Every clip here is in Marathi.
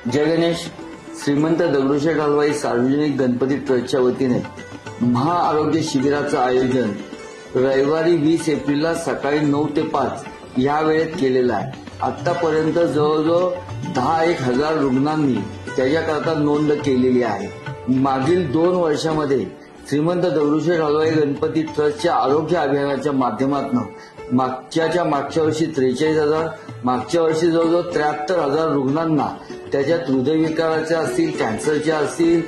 जय गणेश. श्रीमंत दगडूशेठ हलवाई सार्वजनिक गणपती ट्रस्टच्या वतीने महाआरोग्य शिबिराचं आयोजन रविवारी 20 एप्रिलला सकाळी 9 ते 5 या वेळेत केलेलं आहे. आतापर्यंत जवळजवळ 10,000 रुग्णांनी त्याच्याकरता नोंद केलेली आहे. मागील 2 वर्षामध्ये श्रीमंत दगडूशेठ हलवाई गणपती ट्रस्टच्या आरोग्य अभियानाच्या माध्यमातून मागच्या वर्षी 43,000, मागच्या वर्षी जवळजवळ 73,000 रुग्णांना त्याच्यात हृदयविकाराच्या असतील, कॅन्सरच्या असतील,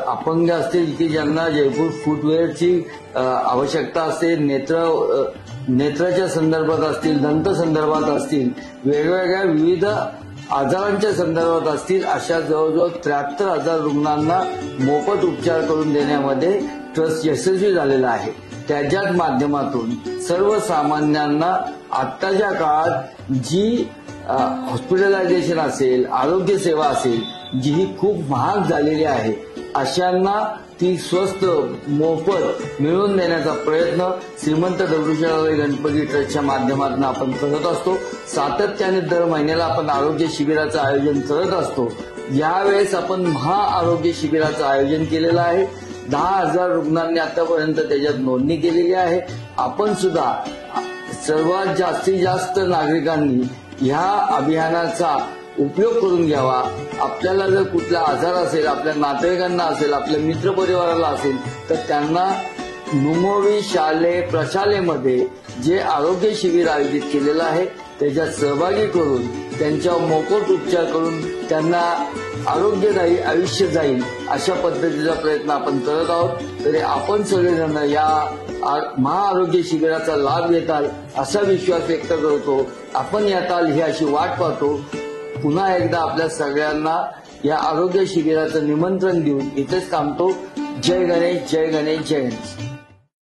अपंग असतील की ज्यांना जयपूर फुटवेअरची आवश्यकता असते, नेत्राच्या संदर्भात असतील, दंत संदर्भात असतील, वेगवेगळ्या विविध आजारांच्या संदर्भात असतील, अशा जवळजवळ 73,000 रुग्णांना मोफत उपचार करून देण्यामध्ये ट्रस्ट यशस्वी झालेला आहे. त्याच्याच माध्यमातून सर्वसामान्यांना आत्ताच्या काळात जी हॉस्पिटलायझेशन असेल, आरोग्य सेवा असेल, जी ही खूप महाग झालेली आहे, अशांना ती स्वस्त मोफत मिळवून देण्याचा प्रयत्न श्रीमंत दगडूशेठ हलवाई गणपती ट्रस्टच्या माध्यमातून आपण करत असतो. सातत्याने दर महिन्याला आपण आरोग्य शिबिराचं आयोजन करत असतो. यावेळेस आपण महाआरोग्य शिबिराचं आयोजन केलेलं आहे. 10,000 रुग्णांनी आतापर्यंत त्याच्यात नोंदणी केलेली आहे. आपण सुद्धा सर्वात जास्तीत जास्त नागरिकांनी ह्या अभियानाचा उपयोग करून घ्यावा. आपल्याला जर कुठला आजार असेल, आपल्या नातेवाईकांना असेल, आपल्या मित्रपरिवाराला असेल, तर त्यांना नुमोवी शालेय प्रशालेमध्ये जे आरोग्य शिबिर आयोजित केलेलं आहे त्याच्यात सहभागी करून त्यांच्यावर मोफत उपचार करून त्यांना आरोग्यदायी आयुष्य जाईल अशा पद्धतीचा प्रयत्न आपण करत आहोत. तरी आपण सगळेजण या महाआरोग्य शिबिराचा लाभ घेताल असा विश्वास व्यक्त करतो. आपण याताल ही अशी वाट पाहतो. पुन्हा एकदा आपल्या सगळ्यांना या आरोग्य शिबिराचं निमंत्रण देऊन इथेच थांबतो. जय गणेश, जय गणेश, जय गणेश.